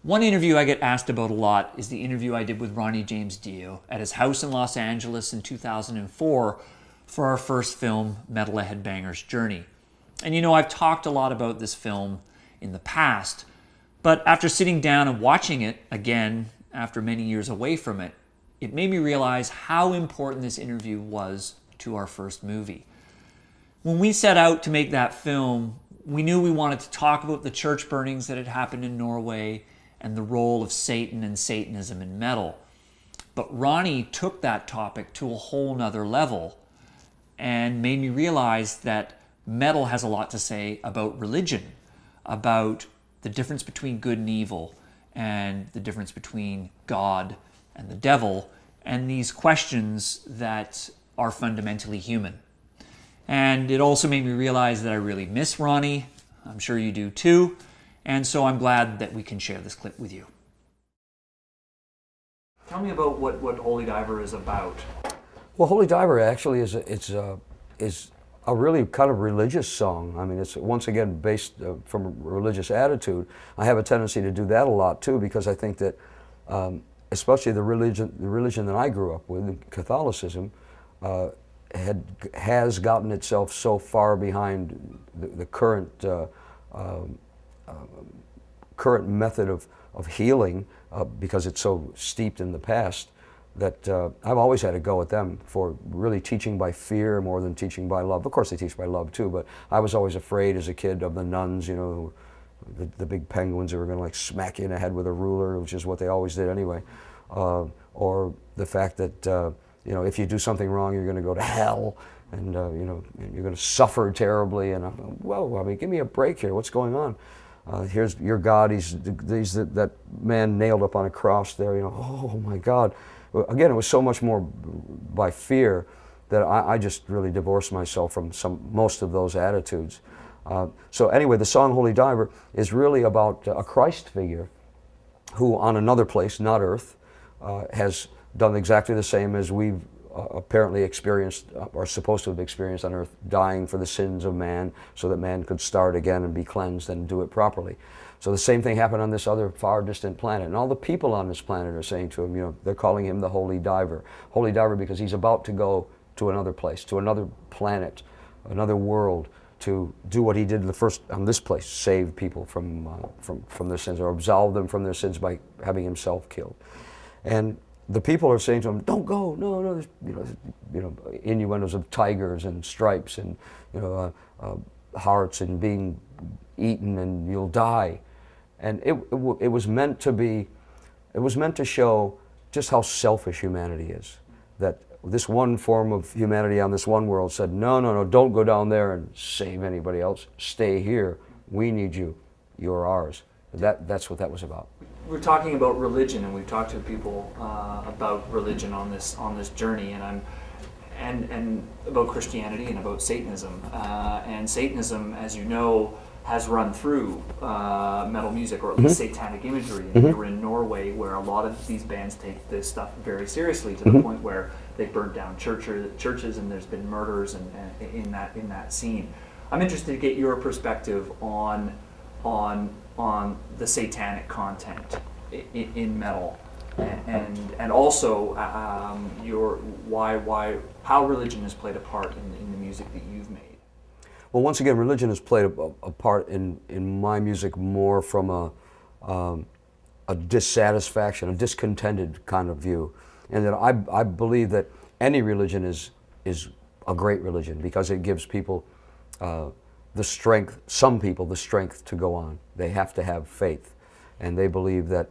One interview I get asked about a lot is the interview I did with Ronnie James Dio at his house in Los Angeles in 2004 for our first film, Metal A Headbanger's Journey. And you know, I've talked a lot about this film in the past, but after sitting down and watching it again after many years away from it, it made me realize how important this interview was to our first movie. When we set out to make that film, we knew we wanted to talk about the church burnings that had happened in Norway and the role of Satan and Satanism in metal. But Ronnie took that topic to a whole nother level and made me realize that metal has a lot to say about religion, about the difference between good and evil, and the difference between God and the devil, and these questions that are fundamentally human. And it also made me realize that I really miss Ronnie. I'm sure you do too. And so I'm glad that we can share this clip with you. Tell me about what Holy Diver is about. Well, Holy Diver actually is a really kind of religious song. I mean, it's once again based from a religious attitude. I have a tendency to do that a lot too, because I think that, especially the religion that I grew up with, Catholicism, has gotten itself so far behind the current current method of healing, because it's so steeped in the past, that I've always had to go at them for really teaching by fear more than teaching by love. Of course they teach by love too, but I was always afraid as a kid of the nuns, you know, the big penguins who were going to like smack you in the head with a ruler, which is what they always did anyway. Or the fact that you know, if you do something wrong, you're going to go to hell, and you know, you're going to suffer terribly. And whoa, I mean, give me a break here. What's going on? Here's your God. He's that man nailed up on a cross there. You know, oh my God. Again, it was so much more by fear that I just really divorced myself from most of those attitudes. So anyway, the song Holy Diver is really about a Christ figure who on another place, not Earth, has done exactly the same as we've apparently experienced, or supposed to have experienced on Earth, dying for the sins of man so that man could start again and be cleansed and do it properly. So the same thing happened on this other far distant planet. And all the people on this planet are saying to him, you know, they're calling him the Holy Diver. Holy Diver because he's about to go to another place, to another planet, another world, to do what he did on this place, save people from their sins, or absolve them from their sins by having himself killed. And the people are saying to him, "Don't go, no." There's, you know, innuendos of tigers and stripes and hearts and being eaten and you'll die, and it was meant to be, it was meant to show just how selfish humanity is. That this one form of humanity on this one world said, no, don't go down there and save anybody else. Stay here. We need you. You're ours. That's what that was about. We're talking about religion, and we've talked to people about religion on this journey, and about Christianity and about Satanism. And Satanism, as you know, has run through metal music, or at least satanic imagery. And we were in Norway, where a lot of these bands take this stuff very seriously, to the point where they burnt down churches, and there's been murders in that scene. I'm interested to get your perspective on the satanic content in metal, and also how religion has played a part in the music that you've made. Well, once again, religion has played a part in my music more from a dissatisfaction, a discontented kind of view, and that I believe that any religion is a great religion because it gives people the strength, some people the strength to go on. They have to have faith, and they believe that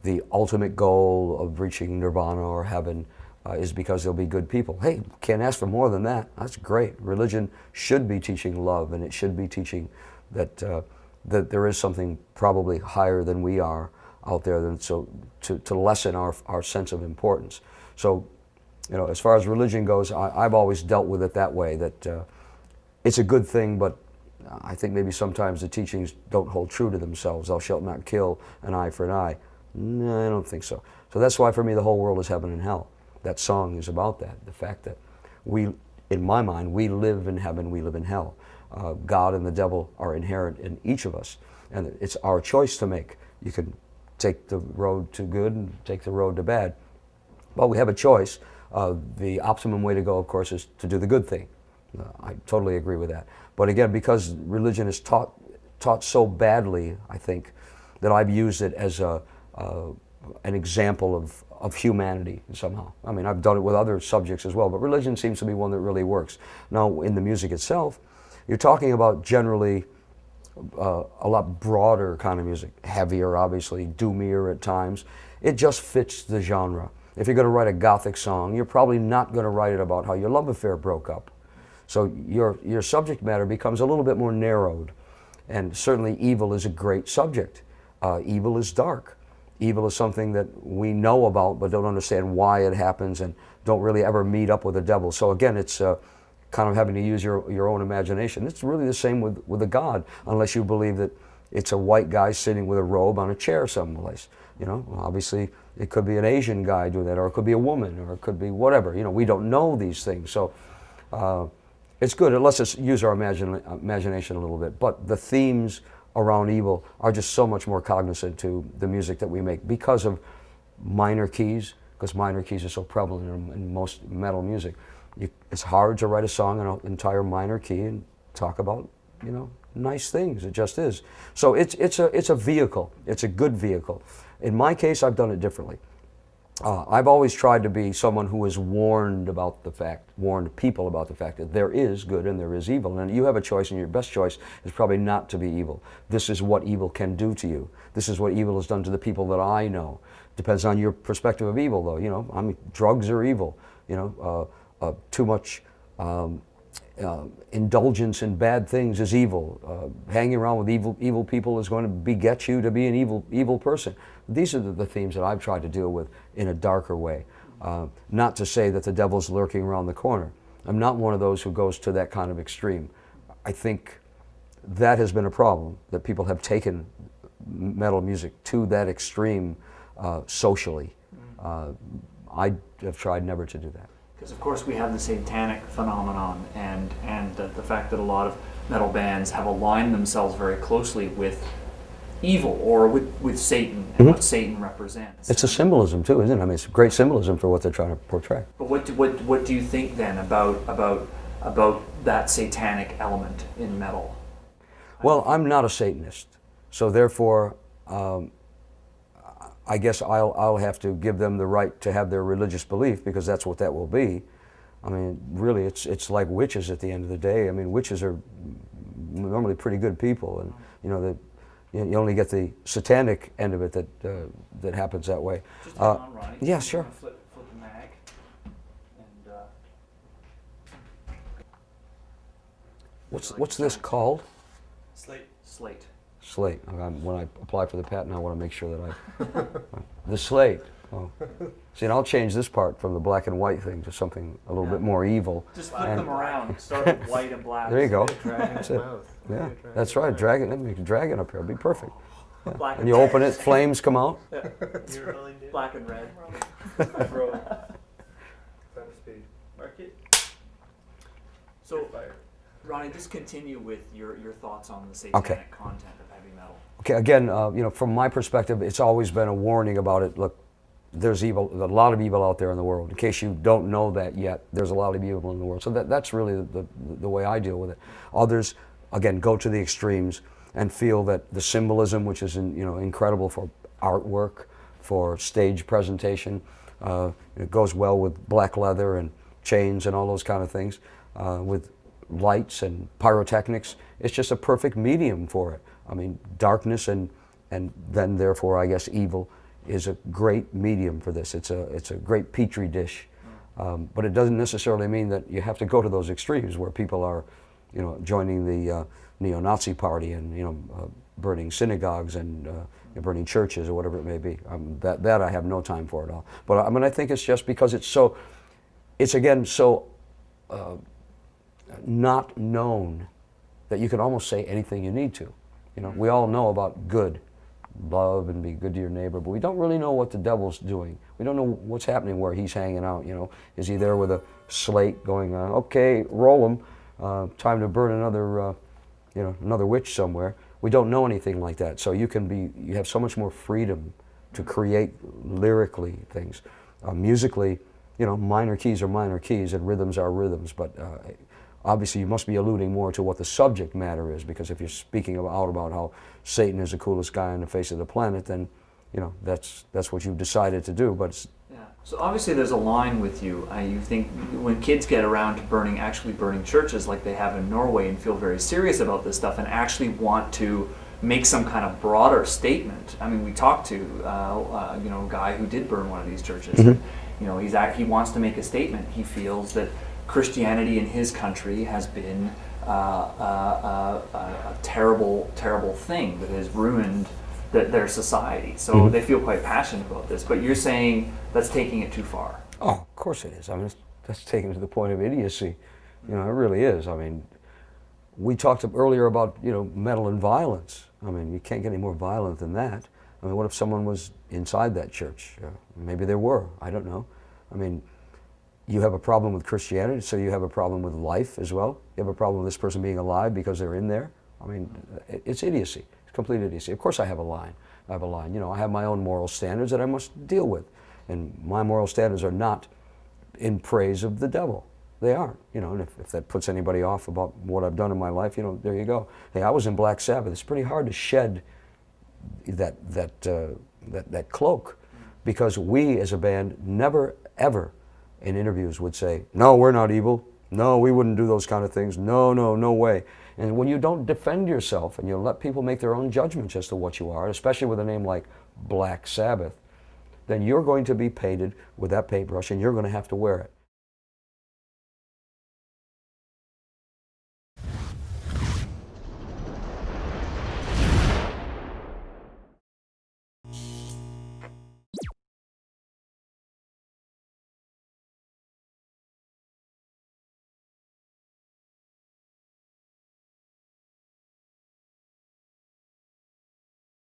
the ultimate goal of reaching nirvana or heaven is because they'll be good people. Hey, can't ask for more than that. That's great. Religion should be teaching love, and it should be teaching that that there is something probably higher than we are out there, to lessen our sense of importance. So, you know, as far as religion goes, I've always dealt with it that way, that it's a good thing, but I think maybe sometimes the teachings don't hold true to themselves. Thou shalt not kill, an eye for an eye. No, I don't think so. So that's why for me the whole world is heaven and hell. That song is about that, the fact that we, in my mind, we live in heaven, we live in hell. God and the devil are inherent in each of us. and it's our choice to make. You can take the road to good and take the road to bad. Well, we have a choice. The optimum way to go, of course, is to do the good thing. I totally agree with that. But again, because religion is taught so badly, I think, that I've used it as an example of humanity somehow. I mean, I've done it with other subjects as well, but religion seems to be one that really works. Now, in the music itself, you're talking about generally a lot broader kind of music, heavier, obviously, doomier at times. It just fits the genre. If you're going to write a Gothic song, you're probably not going to write it about how your love affair broke up. So your subject matter becomes a little bit more narrowed. And certainly evil is a great subject. Evil is dark. Evil is something that we know about but don't understand why it happens and don't really ever meet up with the devil. So again, it's kind of having to use your own imagination. It's really the same with a god, unless you believe that it's a white guy sitting with a robe on a chair someplace. You know, obviously it could be an Asian guy doing that, or it could be a woman, or it could be whatever. You know, we don't know these things. So it's good. It lets us use our imagination a little bit. But the themes around evil are just so much more cognizant to the music that we make because of minor keys, because minor keys are so prevalent in most metal music. It's hard to write a song in an entire minor key and talk about, you know, nice things. It just is. So it's a vehicle. It's a good vehicle. In my case, I've done it differently. I've always tried to be someone who has warned people about the fact that there is good and there is evil. And you have a choice, and your best choice is probably not to be evil. This is what evil can do to you. This is what evil has done to the people that I know. Depends on your perspective of evil, though. You know, I mean, drugs are evil. You know, too much indulgence in bad things is evil. Hanging around with evil people is going to beget you to be an evil person. These are the themes that I've tried to deal with in a darker way. Not to say that the devil's lurking around the corner. I'm not one of those who goes to that kind of extreme. I think that has been a problem, that people have taken metal music to that extreme socially. I have tried never to do that. Because of course we have the satanic phenomenon and the fact that a lot of metal bands have aligned themselves very closely with evil or with Satan and what Satan represents. It's a symbolism too, isn't it? I mean, it's great symbolism for what they're trying to portray. But what do you think then about that satanic element in metal? Well, I'm not a Satanist, so therefore I guess I'll have to give them the right to have their religious belief, because that's what that will be. I mean, really, it's like witches at the end of the day. I mean, witches are normally pretty good people, and you know you only get the satanic end of it that happens that way. Just hang on, Ronnie. Yeah, sure. Flip the mag. And What's this called? Slate. Slate. When I apply for the patent, I want to make sure that the slate. Oh. See, and I'll change this part from the black and white thing to something a little bit more evil. Just flip them around. Start with white and black. There you go. Dragon's mouth. Yeah, that's right. Dragon. Let me make a dragon up here. It'll be perfect. Yeah. Black And you open it, flames come out. You're really new. Black and red. Bro. Time of speed. Mark it. So, Ronnie, just continue with your thoughts on the satanic content of heavy metal. Okay, again, you know, from my perspective, it's always been a warning about it. Look, there's evil, a lot of evil out there in the world. In case you don't know that yet, there's a lot of evil in the world. So that's really the way I deal with it. Others, again, go to the extremes and feel that the symbolism, which is incredible for artwork, for stage presentation, it goes well with black leather and chains and all those kind of things, with lights and pyrotechnics. It's just a perfect medium for it. I mean, darkness and then therefore I guess evil is a great medium for this. It's a great petri dish, but it doesn't necessarily mean that you have to go to those extremes where people are, joining the neo-Nazi party and burning synagogues and burning churches or whatever it may be. That I have no time for at all. But I mean, I think it's just because it's again so not known that you can almost say anything you need to. We all know about good, love and be good to your neighbor, but we don't really know what the devil's doing. We don't know what's happening where he's hanging out. Is he there with a slate going, okay, roll him, time to burn another witch somewhere, We don't know anything like that. So you have so much more freedom to create lyrically things. Musically, you know, minor keys are minor keys and rhythms are rhythms, but obviously you must be alluding more to what the subject matter is, because if you're speaking out about how Satan is the coolest guy on the face of the planet, then, you know, that's what you've decided to do. But it's, Yeah. So obviously there's a line with you. You think when kids get around to actually burning churches like they have in Norway and feel very serious about this stuff and actually want to make some kind of broader statement. I mean, we talked to you know, a guy who did burn one of these churches. Mhm. You know, he wants to make a statement. He feels that Christianity in his country has been a terrible, terrible thing that has ruined their society. So Mhm. they feel quite passionate about this. But you're saying that's taking it too far. oh, of course it is. I mean, that's taken to the point of idiocy. You know, it really is. I mean, we talked earlier about, you know, metal and violence. I mean, you can't get any more violent than that. I mean, what if someone was inside that church? Maybe there were. I don't know. I mean, you have a problem with Christianity, so you have a problem with life as well. You have a problem with this person being alive because they're in there. I mean, it's idiocy. It's complete idiocy. Of course I have a line. I have a line. You know, I have my own moral standards that I must deal with. And my moral standards are not in praise of the devil. They aren't. You know, and if that puts anybody off about what I've done in my life, you know, there you go. Hey, I was in Black Sabbath. It's pretty hard to shed that cloak, because we as a band never, ever in interviews would say, no, we're not evil. No, we wouldn't do those kind of things. No, no, no way. And when you don't defend yourself and you let people make their own judgments as to what you are, especially with a name like Black Sabbath, then you're going to be painted with that paintbrush and you're going to have to wear it.